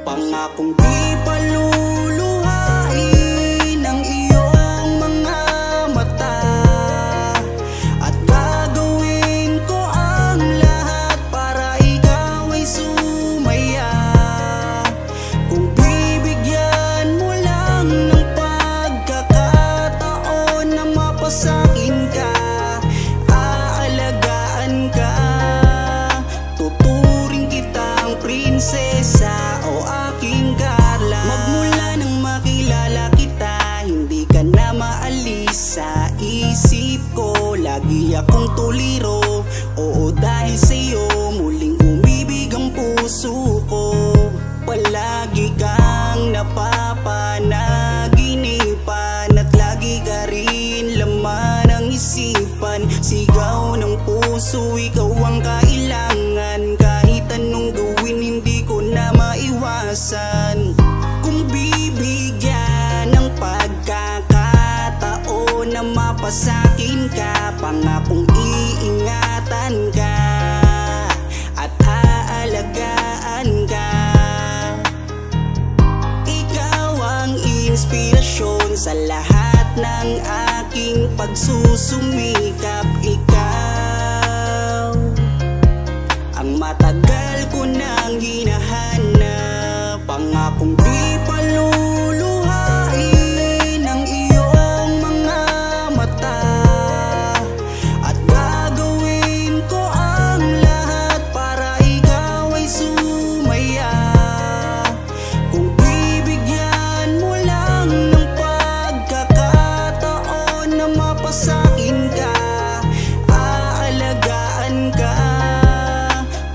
Pangakong di paluluhain ang iyong mga mata, at gagawin ko ang lahat para ikaw ay sumaya. Kung bibigyan mo lang ng pagkakataon na mapasakin ka, aalagaan ka, tuturing kitang prinsesa o aking Carla. Magmula nang makilala kita, hindi ka na maalis sa isip ko. Lagi akong tuliro, oo dahil sa'yo muling umibig ang puso ko. Palagi kang napapanaginipan at lagi ka rin laman ng isipan. Sigaw ng puso, ikaw ang kailangan. Kahit anong gawin, hindi ko na maiwasan. Kung bibigyan ng pagkakataon na mapasakin ka, pangakong iingatan ka at aalagaan ka. Ikaw ang inspirasyon sa lahat ng aking pagsusumikap. Ikaw ang matagal ko nang hinahanap. Pangakong di paluluhain ang iyong mga mata, at gagawin ko ang lahat para ikaw ay sumaya. Kung bibigyan mo lang ng pagkakataon na mapasakin ka, aalagaan ka,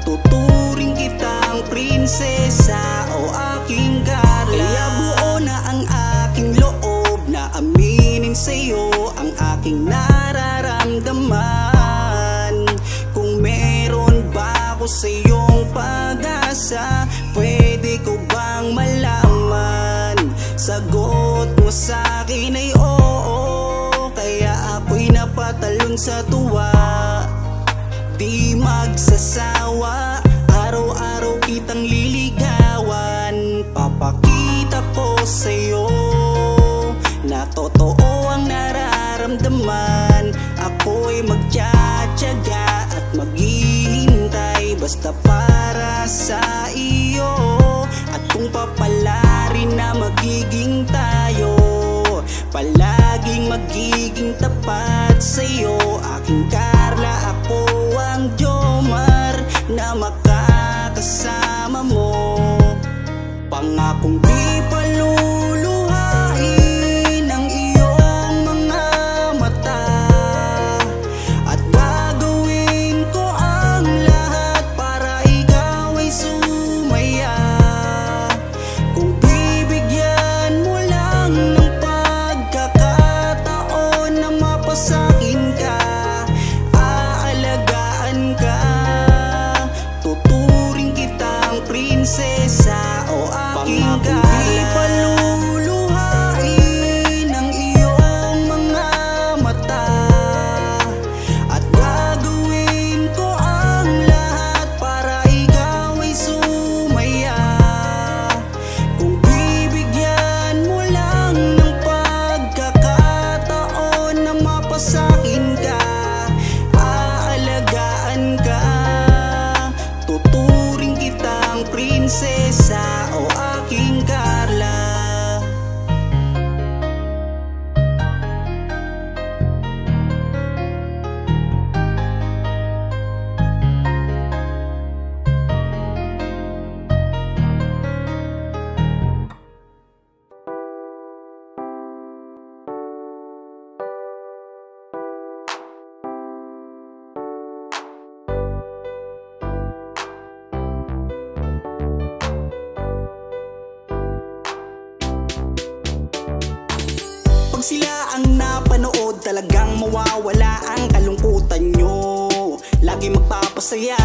tuturing kitang prinsesa o aking Carla. Kaya buo na ang aking loob na aminin sa'yo ang aking nararamdaman. Kung meron ba ako sa'yong pag-asa, pwede ko bang malaman? Sagot mo sa'kin ay oo, kaya ako'y napatalon sa tuwa. Di magsasawa, araw-araw kitang liligawan. Papakita ko sa'yo na totoo ang nararamdaman. Ako'y magtsatsaga at maghihintay basta para sa iyo. At kung papalarin na magiging tayo, palaging magiging tapat sa'yo, aking Carla. Ako ang Jomar na makakasama mo. Pangakong di paluluhain ang iyong mga mata, at gagawin ko ang lahat para ikaw ay sumaya. Kung bibigyan mo lang ng pagkakataon na mapasakin ka, aalagaan ka, tuturing kitang prinsesa o aking Carla. Di paluluhain ang iyong mga mata, at gagawin ko ang lahat para ikaw ay sumaya. Kung bibigyan mo lang ng pagkakataon na mapasakin ka, aalagaan ka, tuturing kitang prinsesa o aking Carla. Pag sila ang napanood, talagang mawawala ang kalungkutan nyo. Lagi magpapasaya,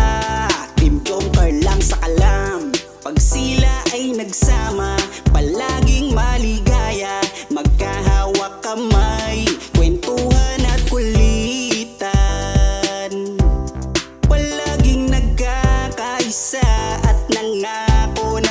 Team Joker lang sa kalam. Pag sila ay nagsama, palaging maligaya, magkahawak kamay, kwentuhan at kulitan. Palaging nagkakaisa at nangako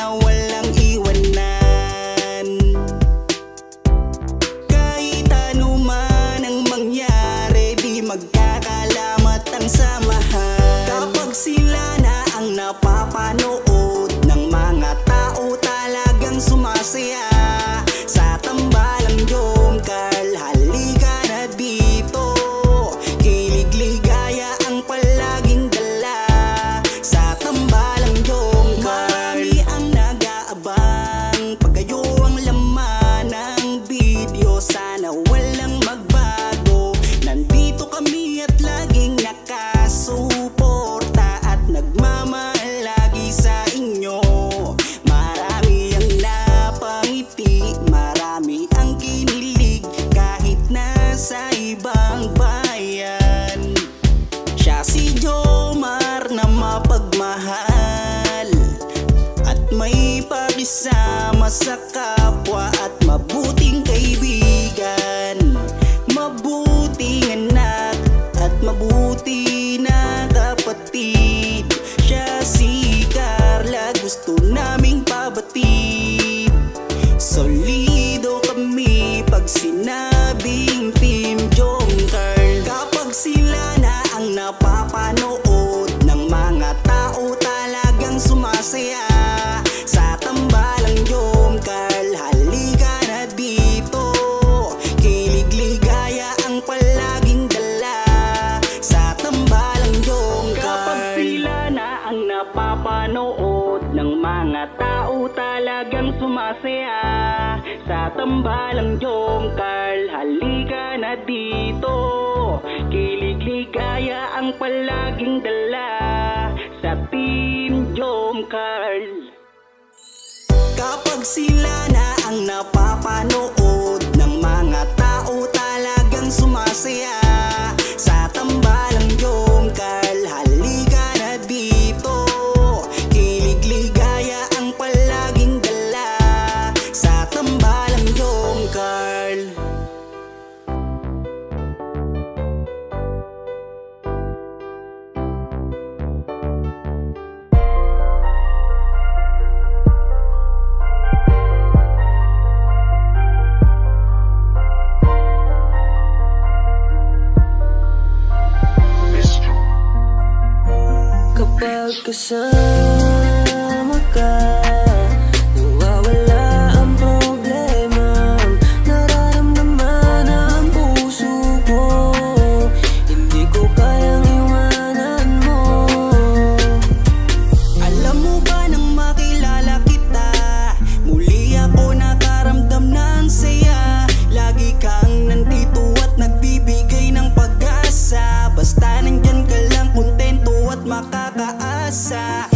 bang pag kayo ang laman ng video, sana walang magbago. Nandito kami at laging nakasuporta at nagmamahal lagi sa inyo. Marami ang napangiti, marami ang kinilig kahit nasa ibang bayan. Siya si Jomar na mapagmahal at may pakisama sa kapwa at mabuting kaibigan, mabuting anak at mabuti na kapatid. Siya si Carla, gusto naming pabatid. Solido kami pag sinabing Team Jomcar. Kapag sila na ang napapanood ng mga tao talagang sumasaya sa tambalang Jomcar. Halika na dito, kilig ligaya ang palaging dala sa tambalang Jomcar. Kapag sila na ang napapanood ng mga tao talagang sumasaya sa tambalang Jomcar. Halika na dito, kilig ligaya ang palaging dala sa Team Jomcar. Kapag sila na ang napapanood ng mga tao talagang sumasaya sa tambalang Jomcar. Halika na dito, kilig ligaya ang palaging dala sa tambalang Jomcar. Kapag kasama ka, nawawala ang problema. Nararamdaman ang puso ko, hindi ko kayang iwanan mo. Alam mo ba nang makilala kita, muli ako nakaramdam ng saya. Lagi kang nandito at nagbibigay ng pag-asa. Basta nandyan ka lang, kontento at makakaasa.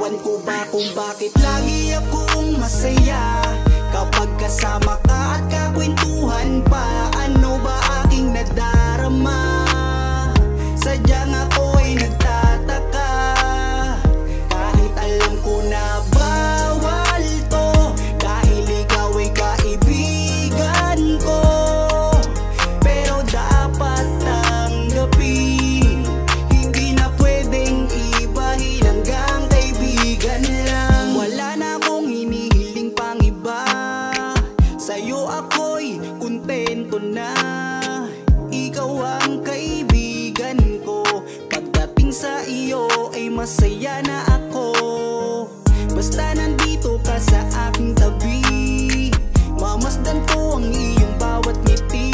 Ewan ko ba kung bakit lagi akong masaya kapag kasama ka at kakwentuhan pa. Ano ba aking nadarama? Sadyang ako ay nagtataka, kahit alam ko na bawal to, dahil ikaw ay kaibigan ko. Pero dapat tanggapin, hindi na pwedeng ibahin, hanggang kaibigan lang. Wala na akong hinihiling pang iba, sa'yo ako'y kontento na. Ikaw ang kaibigan ko, pagdating sa iyo ay masaya na ako. Basta nandito ka sa aking tabi, mamasdan ko ang iyong bawat ngiti.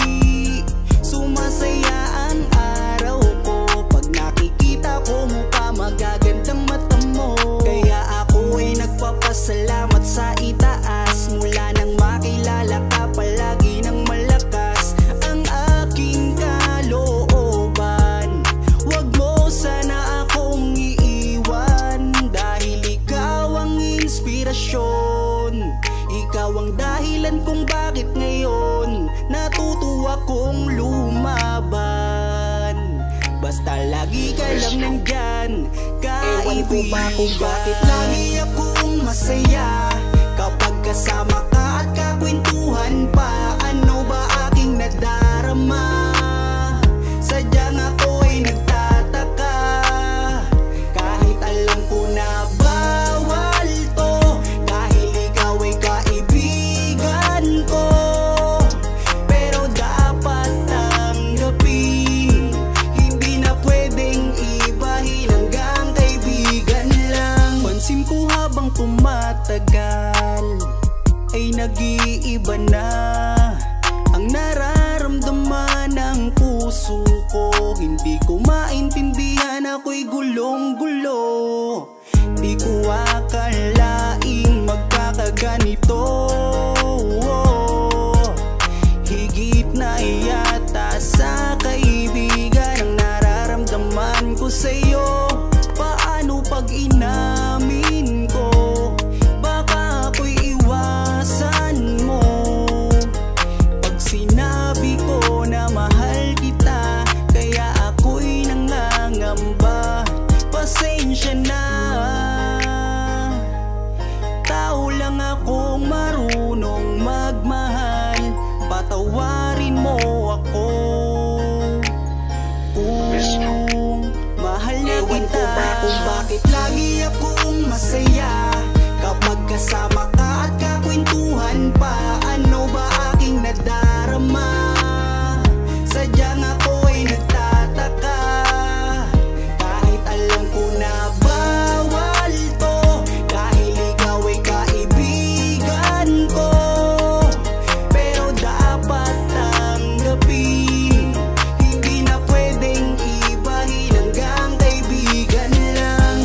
Sumasaya ang araw ko pag nakikita ko mukha, magagandang mata mo. Kaya ako ay nagpapasalamat sa itaas, mula nang makilala ka palagi ng malakas ang aking kalooban. Wag mo sana akong iiwan, dahil ikaw ang inspirasyon. Ikaw ang dahilan kung bakit ngayon natutuwa kong lumaban. Basta lagi ka lang nandyan, kaibigan. Ewan ko ba kung bakit lagi akong masaya kapag kasama ka at kakwentuhan pa. Ano ba aking nadarama? Sadyang ako ay nagtataka, kahit alam ko na bawal to, dahil ikaw ay kaibigan ko. Pero dapat tanggapin, hindi na pwedeng ibahin, hanggang kaibigan lang. Pansin ko habang tumatagal ay nag-iiba na ang nararamdaman ng puso ko. Hindi ko maintindihan, ako'y gulong-gulo. Di ko akalaing magkakaganito. Higit na yata sa kaibigan ang nararamdaman ko sa'yo. Paano pag inamin ko? Baka ako'y iwasan mo. Pag sinabi ko na mahal kita, kaya ako'y nangangamba. Pasensya na, tao lang akong marunong magmahal. Patawarin mo ako kung mahal na kita. Ewan ko ba kung bakit lagi akong masaya kapag kasama ka at kakwentuhan pa. Ano ba aking nadarama? Sadyang ako ay nagtataka, kahit alam ko na bawal to, dahil ikaw ay kaibigan ko. Pero dapat tanggapin, hindi na pwedeng ibahin, hanggang kaibigan lang.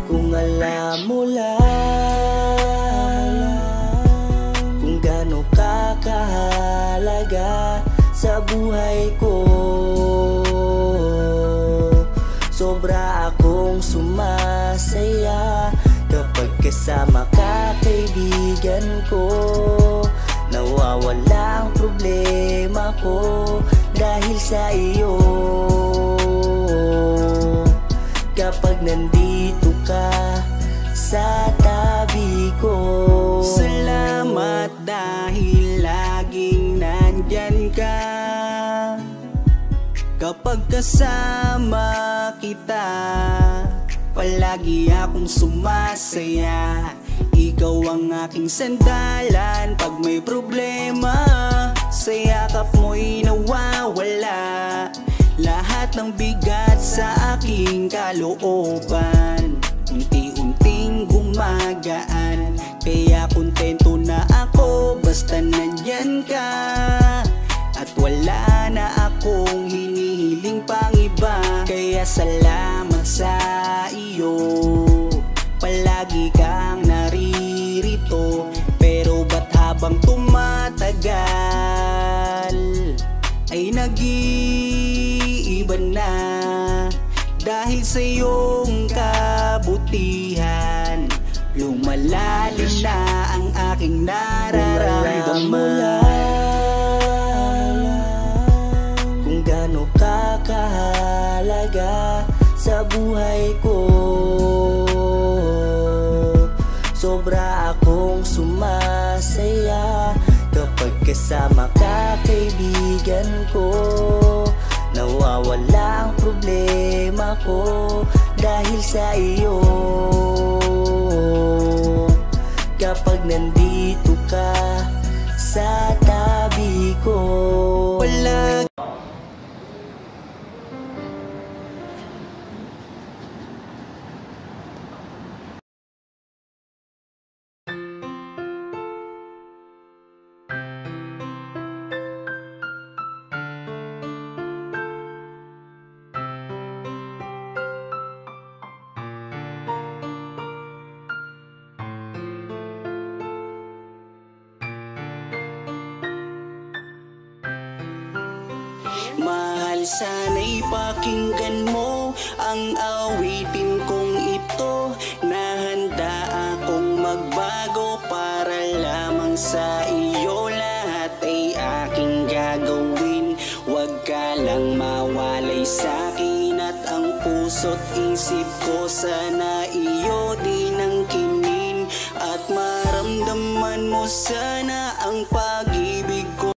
Kung alam mo lang kung gaano ka kahalaga sa buhay ko, sobra akong sumasaya kapag kasama ka, kaibigan ko. Nawawala ang problema ko dahil sa iyo. Kapag nandito ka sa tabi ko, Kapag kasama kita, palagi akong sumasaya. Ikaw ang aking sandalan pag may problema. Sa yakap mo'y nawawala lahat ng bigat sa aking kalooban. Unti-unting gumagaan, kaya kontento na ako basta nandyan ka. At wala na akong hinihiling pang iba. Kaya salamat sa iyo, palagi kang naririto. Pero ba't habang tumatagal ay nag-iiba na? Dahil sa iyong kabutihan, lumalalim na ang aking nararamdaman. Kung gaano ka kahalaga sa buhay ko, sobra akong sumasaya kapag kasama ka, kaibigan ko. Nawawala ang problema ko dahil sa iyo. Kapag nandito ka sa tabi ko, palagi mahal, sana'y pakinggan mo ang awitin kong ito. Nahanda akong magbago para lamang sa iyo. Lahat ay aking gagawin, huwag ka lang mawalay sa'kin. At ang puso't isip ko sana iyo din ang kinin. At maramdaman mo sana ang pag-ibig ko.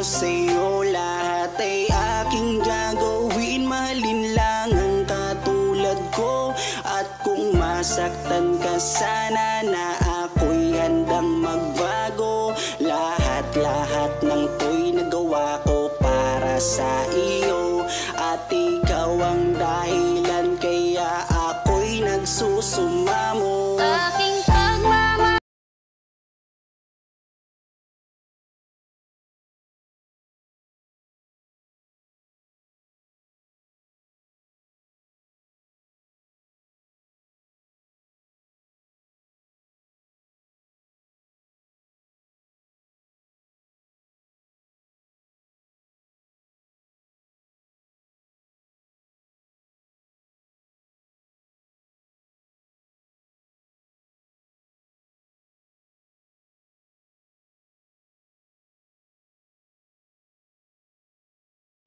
ko sa'yo, lahat ay aking gagawin. Mahalin lang ang katulad ko. At kung masaktan ka sana, na ako'y handang magbago. Lahat ng to'y nagawa ko para sa iyo. At ikaw ang dahilan kaya ako'y nagsusumamo. Aking pagmamahal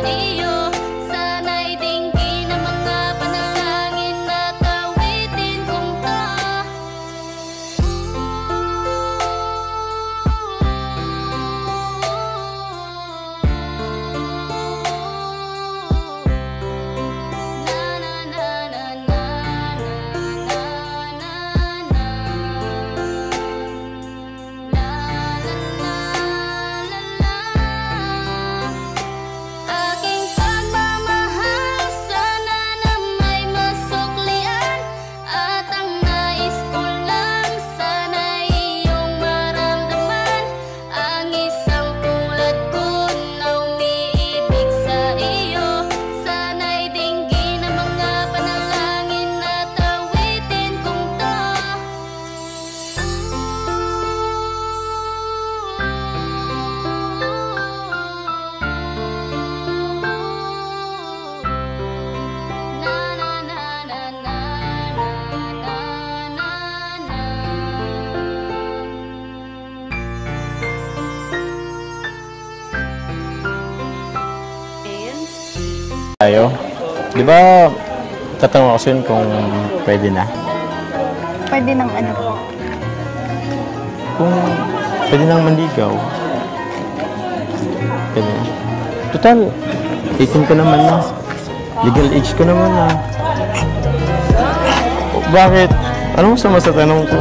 iyo, sana'y dinggin ang mga panalangin at awitin kong to. Aking pagmamahal sana na may masuklian. At ang nais ko lang sana iyong maramdaman. Ang isang tulad ko na umiibig sa iyo. Sana'y dinggin ang mga panalangin at awitin kong to. Tayo. Di ba, tatanong ako sa'yo kung pwede na? Pwede ng ano? Kung pwede nang manligaw. Pwede na. Total, 18 ka naman na. Legal age ka naman na. Bakit? Anong masama sa tanong ko?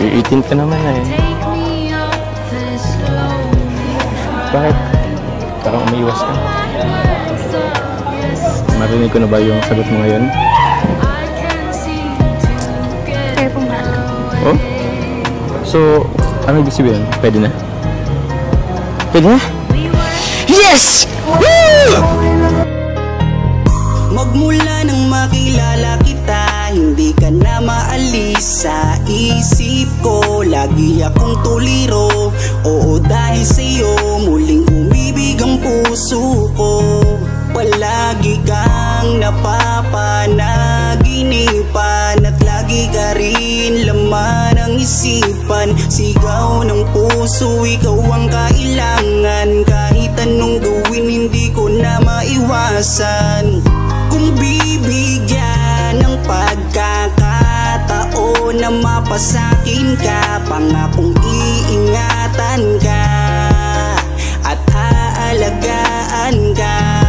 18 ka naman na eh. Bakit? Parang umiiwas ka. Marinig ko na ba yung sagot mo ngayon? Kaya po nga. Oh? So, ano ibig sabihin? Pwede na? Pwede na? Yes! Woo! Magmula nang makilala kita, hindi ka na maalis sa isip ko. Lagi akong tuliro, oo dahil sa'yo muling umibig ang puso ko. Palagi kang napapanaginipan at lagi ka rin laman ng isipan. Sigaw ng puso, ikaw ang kailangan. Kahit anong gawin, hindi ko na maiwasan. Kung bibigyan ng pagkakataon na mapasakin ka, pangakong iingatan ka at aalagaan ka.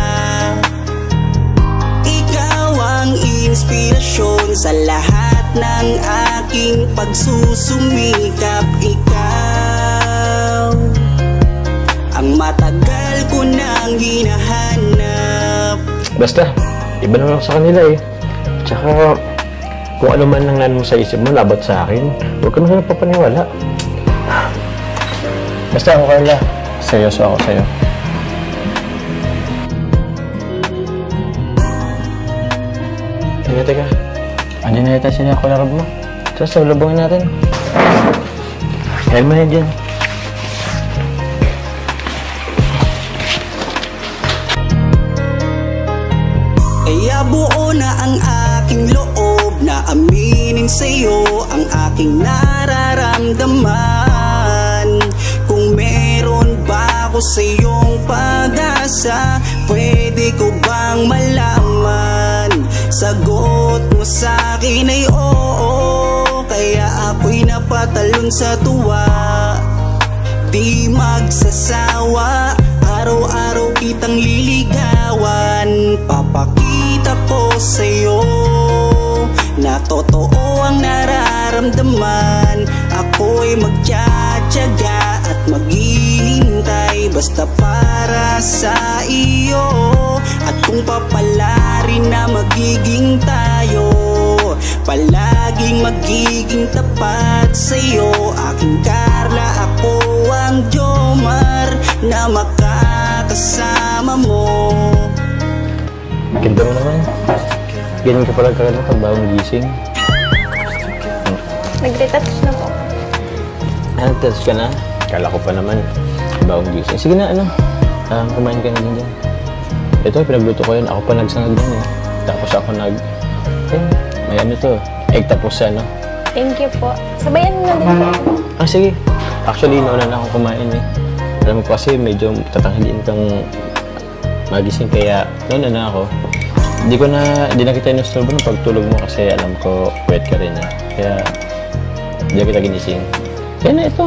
Ikaw ang inspirasyon sa lahat ng aking pagsusumikap. Ikaw ang matagal ko nang hinahanap. Basta, iba naman ako sa kanila eh. Tsaka, kung ano man ang mo sa isip mo, labat sa akin, huwag ka na papaniwala. Basta ako, Carla. Seryoso ako sa'yo. Teka. Andiyan na yata sila ako larab mo. Tara, salubungin natin. Kaya mo na dyan. Kaya buo na ang aking loob na aminin sa'yo ang aking nararamdaman. Kung meron ba ako sa'yong pag-asa, pwede ko bang malaman? Sagot mo sa'kin ay oo, kaya ako'y napatalon sa tuwa. Di magsasawa araw-araw kitang liligawan. Papakita ko sa'yo na totoo ang nararamdaman. Ako'y magtsatsaga at maghihintay basta para sa iyo. At kung papalarin na magiging tayo, palaging magiging tapat sa'yo. Aking Carla, ako ang Jomar na makakasama mo. Ganda mo naman. Ganyan ka pala kagad pag bagong gising. Nag-retouch na po. Nag-retouch ka na? Kala ko pa naman. Bagong gising. Sige na, kumain ka na din dyan. Ito, pinagluto ko yun. Ako pa nagsangag din eh. Tapos ako may ano to, egg tapos ano. Thank you po. Sabayan mo na din po. Sige. Actually, nauna na ako kumain eh. Alam mo po kasi medyo tatanghidiin kang magising kaya nauna na ako. Hindi na kita inusturbo ng pagtulog mo kasi alam ko wet ka rin eh. Kaya hindi kita ginising. Kaya na ito.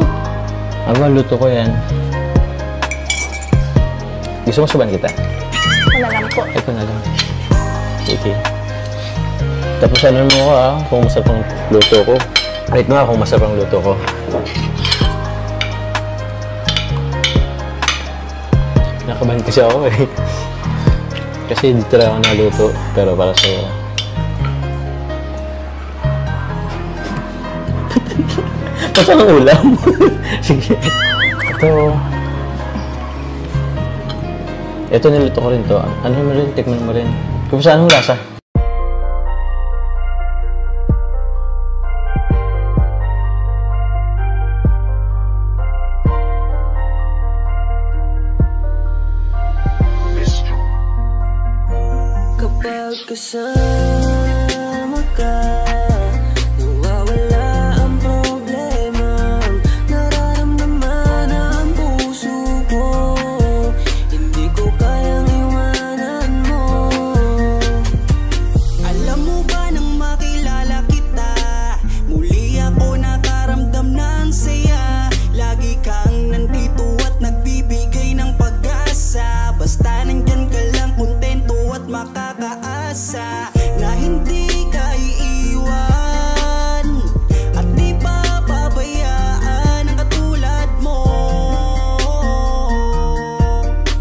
Luto ko yan. Gusto mo suban kita? Ito na lang po. Ito na lang. Sige. Tapos ano mo ko kung masarap ang luto ko. Wait nga kung masarap ang luto ko. Nakabahan kasi ako eh. Kasi dito lang ako naluto, pero para sa'yo. Masarap ang ulam. Sige. Ito niluto ko rin to. Ano mo rin? Tikman mo rin. Kung saan ang lasa? Kapag kasama ka, nawawala ang problema. Nararamdaman ang puso ko, hindi ko kayang iwanan mo. Alam mo ba nang makilala kita, muli ako nakaramdam ng saya. Lagi kang nandito at nagbibigay ng pag-asa. Basta nandyan ka lang, kontento at makakaasa na hindi ka iiwan at di pa pabayaan ang katulad mo.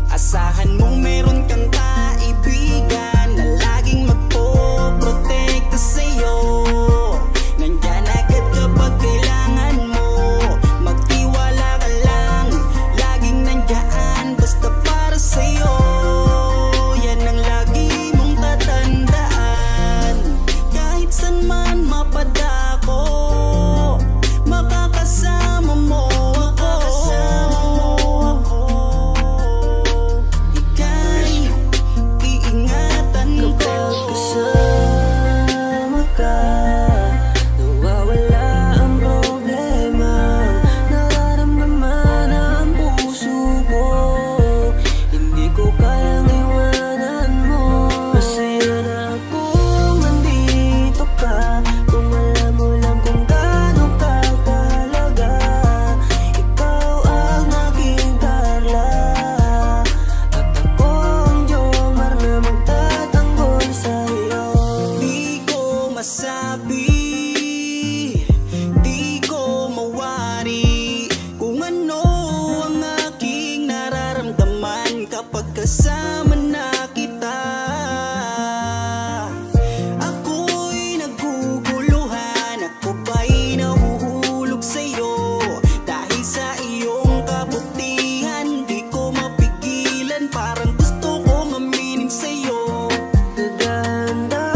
Asahan mong meron kang kaibigan na laging magpoprotekta sa'yo. Nandyan agad kapag kailangan mo, magtiwala ka lang, laging nandyan basta para sa'yo. Yan ang lagi mong tatandaan. Kahit saan man mapadako, makakasama mo ako. Ika'y iingatan ko. Kapag kasama ka, nawawala ang problema. Nararamdaman ang puso ko, hindi ko kayang iwanan mo. Masaya na akong nandito ka, kung alam mo lang kung gaano ka kahalaga. Ikaw ang aking Carla, at ako ang Jomar na magtatanggol sa'yo. Di ko masabi, di ko mawari kung ano ang aking nararamdaman kapag kasama na kita. Ako'y naguguluhan, ako ba'y nahuhulog sa'yo. Dahil sa iyong kabutihan, di ko mapigilan, parang gusto kong aminin sa'yo. Dahan-dahan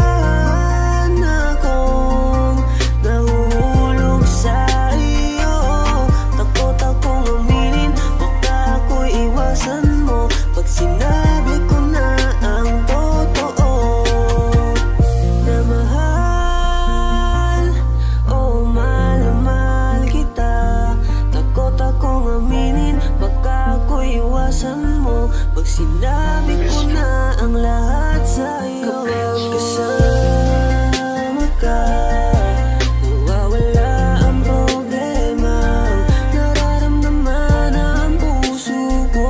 akong nahuhulog sa iyo. Takot akong aminin, baka ako'y iwasan mo. Pag sinabi ko na ang totoo, na mahal, oh mahal na mahal kita. Takot akong aminin, baka ako'y iwasan mo. Pag sinabi ko na ang lahat sa'yo. Kapag kasama ka, nawawala ang problema. Nararamdaman ang puso ko,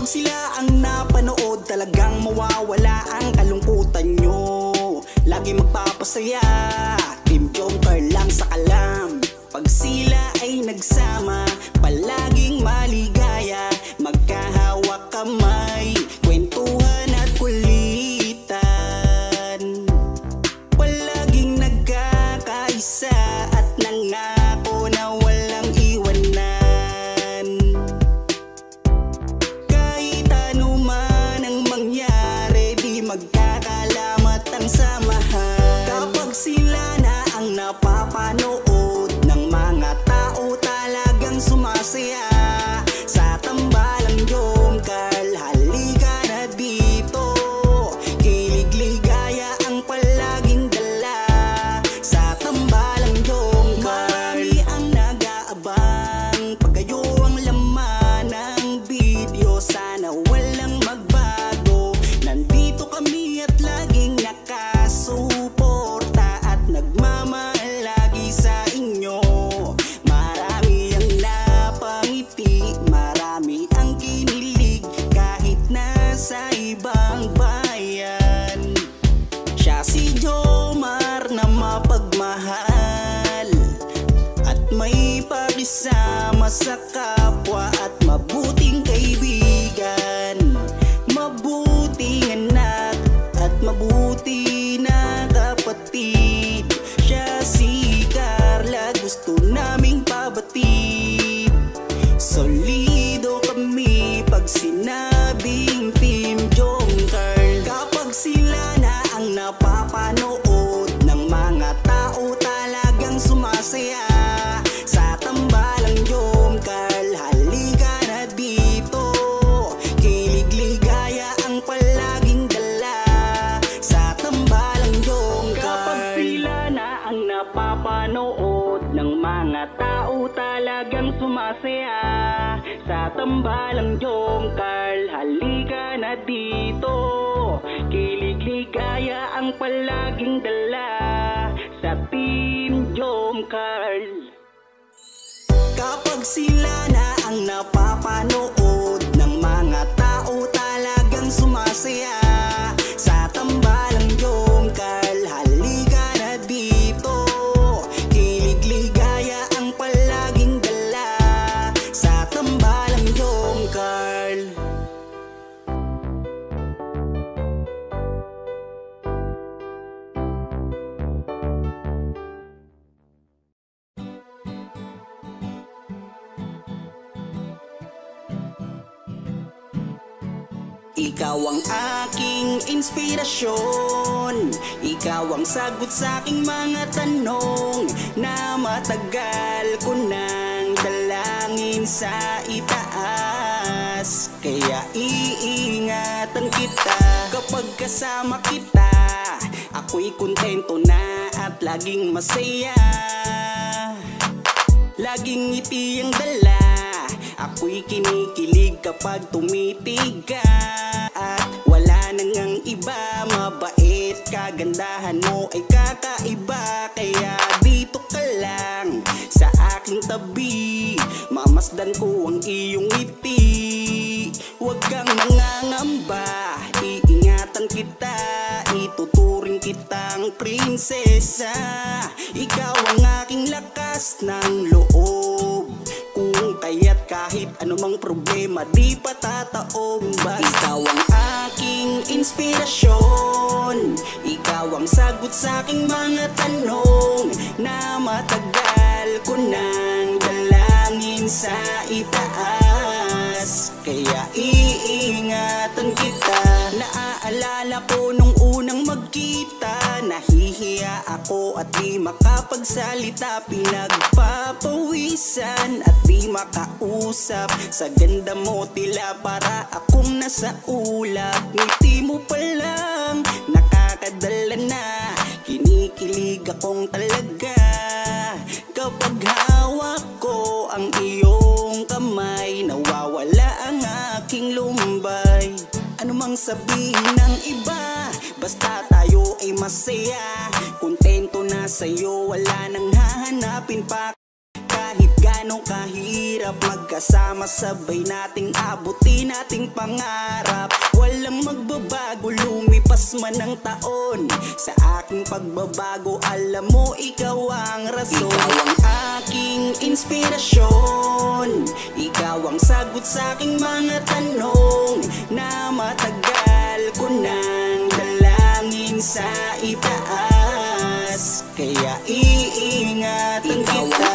Kapag sila ang napanood, talagang mawawala ang kalungkutan nyo. Lagi magpapasaya, Team Joker lang sa kalam. Pag sila ay nagsama, palaging maligaya. Magkahawak kamay, kwentuhan at kulitan. Palaging nagkakaisa at nangako na walang iwanan. Kahit ano man ang mangyari, di magkakalamat ang samahan. Kapag sila na ang napapanood ng mga tao, talagang sumasaya. Sa tambalang Jomcar, halika na dito. Kilig-ligaya ang palaging dala. Sa tambalang Jomcar, marami ang nag-aabang. Pag kayo ang laman ng video, sana walang magbago. Nandito kami at laging nakasuporta at nagmamahal lagi sa inyo. Marami ang napangiti, marami ang kinilig, kahit nasa ibang bayan. Siya si Jomar na mapagmahal at may pakisama sa kapwa at mabuting kaibigan. Mabuting anak at mabuti na kapatid. Siya si Carla, gusto naming pabatid. Solido kami pag sinabing Team Joker. Kapag sila na ang napapanood ng mga tao, talagang sumasaya. Sa tambalang Jomcar, halika na dito. Kilig-ligaya ang palaging dala. Sa tambalang Jomcar, kapag sila na ang napapanood ng mga tao, talagang sumasaya. Sa tambalang Jomcar, halika na dito. Kilig-ligaya ang palaging dala. Sa Team Jomcar. Kapag sila na ang napapanood ng mga tao, talagang sumasaya. Sa tambalang Jomcar, halika na dito. Kilig-ligaya ang palaging dala. Sa tambalang Jomcar. Ikaw ang aking inspirasyon. Ikaw ang sagot sa aking mga tanong na matagal ko nang dalangin sa itaas. Kaya iingatan kita kapag kasama kita. Ako'y kontento na at laging masaya. Laging ngiti ang dala. Ako'y kinikilig kapag tumitig ka. At wala nang ang iba, mabait, kagandahan mo ay kakaiba. Kaya dito ka lang sa aking tabi, mamasdan ko ang iyong ngiti. Huwag kang nangangamba, iingatan kita, ituturing kitang prinsesa. Ikaw ang aking lakas ng loob, kung kaya't kahit anumang problema di patataob. Ikaw ang aking inspirasyon. Ikaw ang sagot sa aking mga tanong na matagal ko nang dalangin sa itaas. Kaya iingatan kita. Naaalala ko nung unang magkita, nahihiya ako at di makapagsalita. Pinagpapawisan at di makausap. Sa ganda mo tila para akong nasa ulap. Ngiti mo pa lang nakakadala na, kinikilig akong talaga. Kapag hawak ko ang iyong kamay, nawawala ang aking lumbay. Ano mang sabihin ng iba, basta tayo ay masaya. Kontento na sa'yo, wala nang hahanapin pa. Kahit gaano kahirap magkasama, sabay nating abutin nating pangarap. Walang magbabago, lumipas man ang taon. Sa aking pagbabago, alam mo ikaw ang rason. Ikaw ang aking inspirasyon, ikaw ang sagot sa aking mga tanong na matagal ko nang dalangin sa itaas. Kaya iingatan kita. Ikaw ang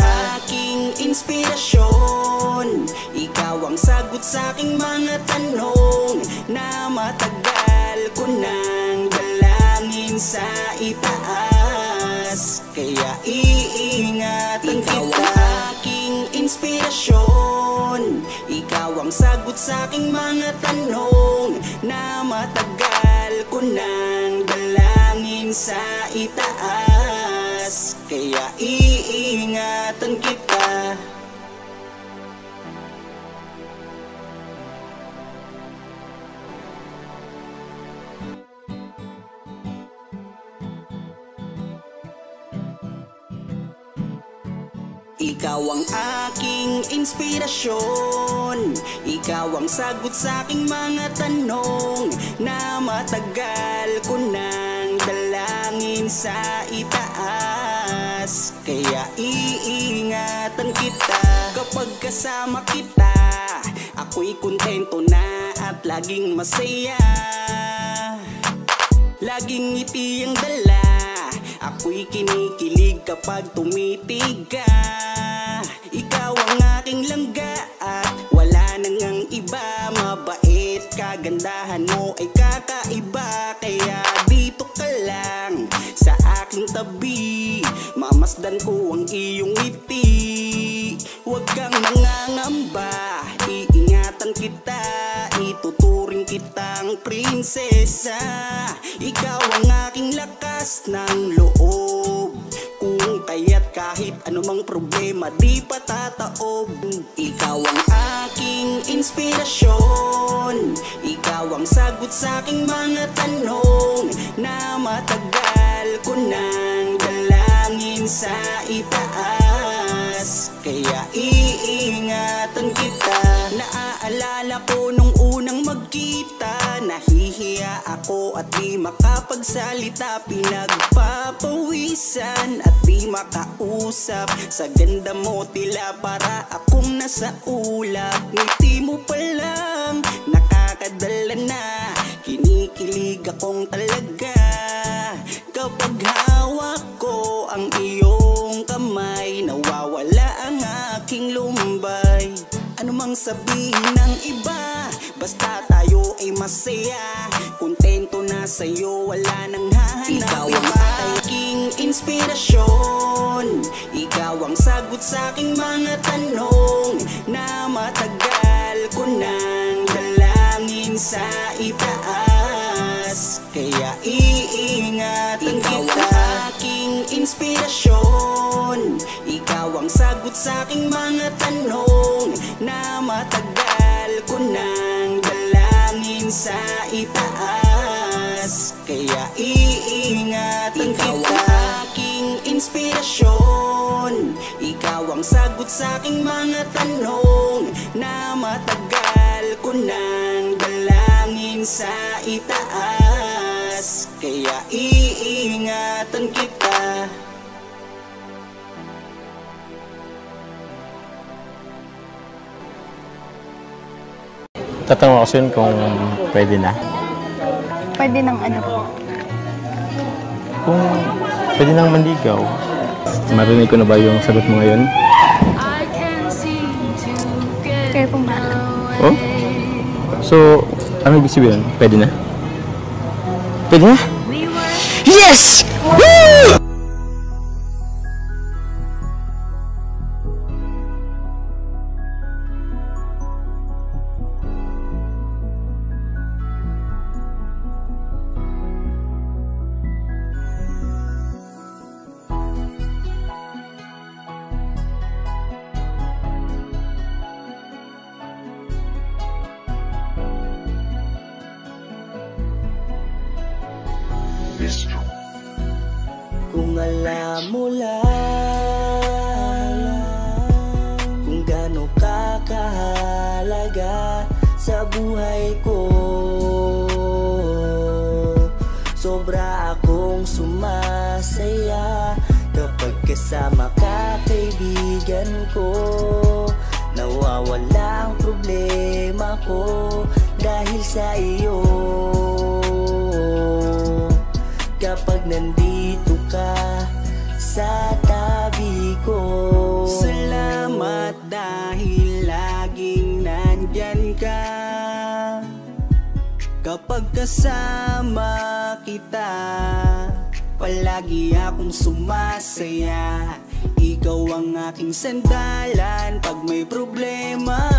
aking inspirasyon, ikaw ang sagot sa aking mga tanong na matagal ko nang dalangin sa itaas. Kaya iingatan kita. Ikaw ang aking inspirasyon, ikaw ang sagot sa aking mga tanong na matagal ko nang dalangin sa itaas. Kaya iingatan kita. Ikaw ang aking inspirasyon, ikaw ang sagot sa aking mga tanong na matagal ko nang dalangin sa itaas. Kaya iingatan kita. Kapag kasama kita, ako'y kontento na at laging masaya. Laging ngiti ang dala, ako'y kinikilig kapag tumitig ka. Ikaw ang aking langga at wala nang ang iba. Mabait, kagandahan mo ay kakaiba. Kaya dito ka lang sa aking tabi, mamasdan ko ang iyong ngiti. Huwag kang nangangamba, iingatan kita, ituturing kitang prinsesa. Ikaw ang aking lakas ng loob, kung kaya't kahit anumang problema di patataob. Ikaw ang aking inspirasyon, ikaw ang sagot sa aking mga tanong na matagal ko nang dalangin sa itaas. Kaya iingatan kita. Naaalala ko nung unang magkita, nahihiya ako at di makapagsalita. Pinagpapawisan at di makausap. Sa ganda mo tila para akong nasa ulap. Ngiti mo pa lang nakakadala na, kinikilig akong talaga. Kapag hawak ko ang iyong kamay, nawawala ang aking lumbay. Ano mang sabihin ng iba, basta tayo ay masaya. Kontento na sa'yo, wala nang hahanap. Ikaw ang aking inspirasyon, ikaw ang sagot sa aking mga tanong na matagal ko nang dalangin sa itaas. Kaya iingatan kita. Ikaw ang aking inspirasyon, ikaw ang sagot sa aking mga tanong na matagal ko nang dalangin sa itaas. Kaya iingatan kita. Ikaw ang aking inspirasyon, ikaw ang sagot sa aking mga tanong na matagal ko nang dalangin sa itaas. Kaya iingatan kita. Tatanong ako yun kung pwede na. Pwede ng ano po? Kung pwede nang manligaw. Marinig ko na ba yung sagot mo ngayon? Kayo pong bahala. Oh? So, ano ibig sabihin? Pwede na? Pwede na? Yes! Woo! Kung alam mo lang sa buhay ko. Sobra akong sumasaya kapag kasama ka, kaibigan ko. Nawawala ang problema ko dahil sa iyo. Kapag nandito ka sa tabi ko. Salamat dahil laging nandyan ka. Kapag kasama kita, palagi akong sumasaya. Ikaw ang aking sandalan pag may problema.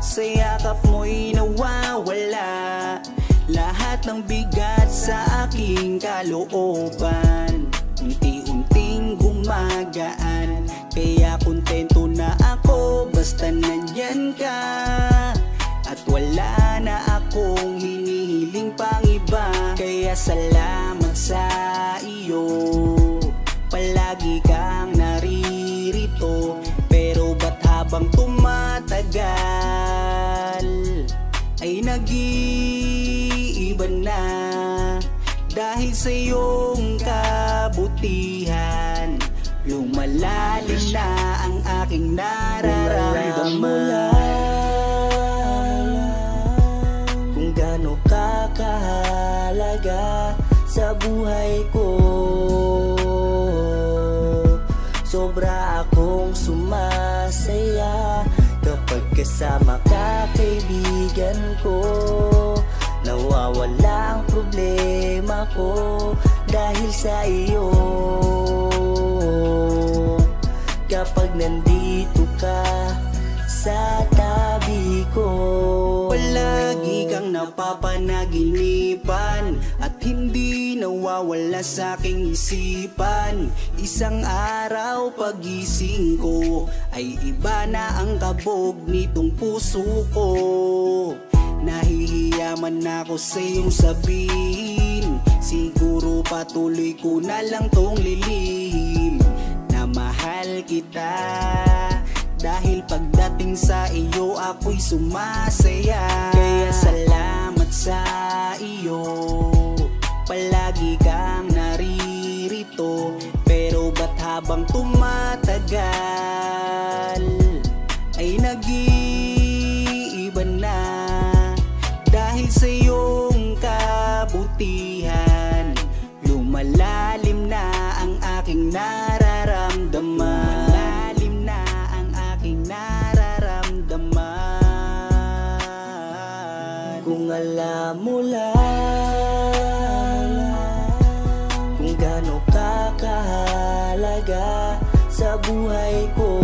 Sa yakap mo'y nawawala lahat ng bigat sa aking kalooban. Unti-unting gumagaan, kaya kontento na ako basta nandyan ka. At wala na akong hinihiling pang iba. Kaya salamat sa iyo, palagi kang naririto. Pero ba't habang tumatagal ay nag-iiba na? Dahil sa iyong kabutihan, lumalalim na ang aking nararamdaman. Kung gaano ka kahalaga sa buhay ko. Sobra akong sumasaya kapag kasama ka, kaibigan ko. Nawawala ang problema ko dahil sa iyo. Kapag nandito ka sa tabi ko. Palagi kang napapanaginipan at hindi nawawala sa aking isipan. Isang araw pagising ko ay iba na ang kabog nitong puso ko. Nahihiya man ako sa iyong sabihin, siguro patuloy ko na lang tong lilihim na mahal kita. Dahil pagdating sa iyo ako'y sumasaya. Kaya salamat sa iyo, palagi kang naririto. Pero ba't habang tumatagal ay nag-iiba na? Dahil sa iyong kabutihan, lumalalim na ang aking nararamdaman. Kung alam mo lang kung gaano ka kahalaga sa buhay ko.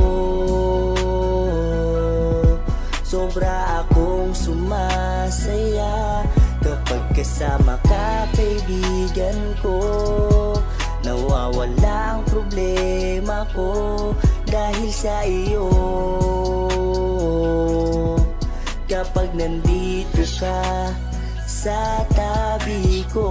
Sobra akong sumasaya kapag kasama ka, kaibigan ko. Nawawala ang problema ko dahil sa iyo. Kapag nandito ka sa tabi ko.